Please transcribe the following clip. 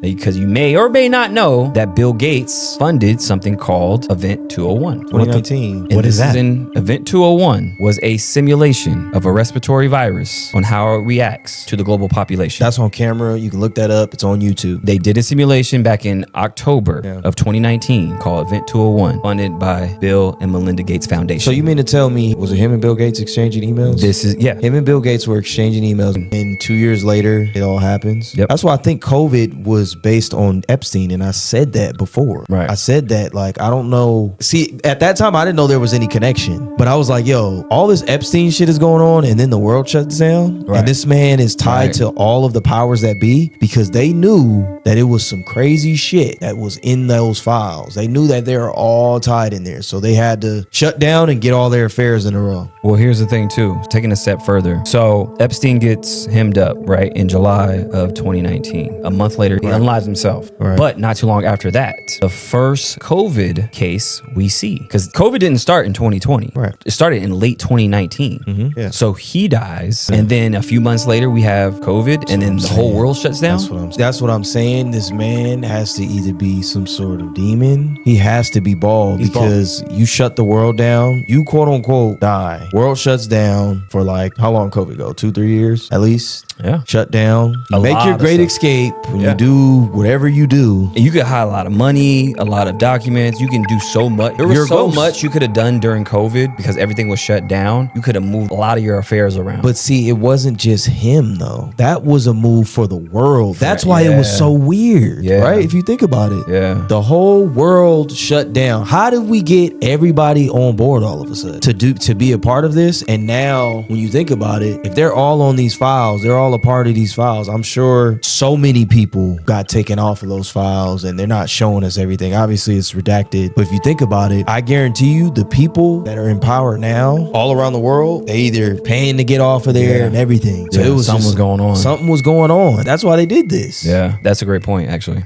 Because you may or may not know that Bill Gates funded something called Event 201. 2019. What is that? Event 201 was a simulation of a respiratory virus on how it reacts to the global population. That's on camera. You can look that up. It's on YouTube. They did a simulation back in October of 2019 called Event 201, funded by Bill and Melinda Gates Foundation. So you mean to tell me, was it him and Bill Gates exchanging emails? Him and Bill Gates were exchanging emails, and 2 years later, it all happens. Yep. That's why I think COVID was based on Epstein, and I said that before. Right. I said that, like, I don't know. See, at that time, I didn't know there was any connection, but I was like, yo, all this Epstein shit is going on, and then the world shuts down, and this man is tied to all of the powers that be, because they knew that it was some crazy shit that was in those files. They knew that they were all tied in there, so they had to shut down and get all their affairs in a row. Well, here's the thing too, taking a step further. So Epstein gets hemmed up, right, in July of 2019. A month later, he unalives himself. Right. But not too long after that, the first COVID case we see, because COVID didn't start in 2020. Right. It started in late 2019. Yeah. So he dies, and then a few months later, we have COVID, and then the whole world shuts down. That's what I'm saying. This man has to either be some sort of demon. He has to be bald, because you shut the world down. You quote unquote die. World shuts down for like, how long COVID go? 2-3 years at least. Yeah. Shut down. You make your great escape when you do whatever you do. And you could hide a lot of money, a lot of documents. You can do so much. There was so much you could have done during COVID because everything was shut down. You could have moved a lot of your affairs around. But see, it wasn't just him though. That was a move for the world. That's why it was so weird, right? If you think about it, the whole world shut down. How did we get everybody on board all of a sudden to be a part of this? And now, when you think about it, if they're all on these files, they're all a part of these files. I'm sure so many people got taken off of those files, and they're not showing us everything. Obviously, it's redacted. But if you think about it, I guarantee you, the people that are in power now, all around the world, they either paying to get off of there and everything. So it was something was going on. Something was going on. That's why they did this. Yeah, that's a great point, actually.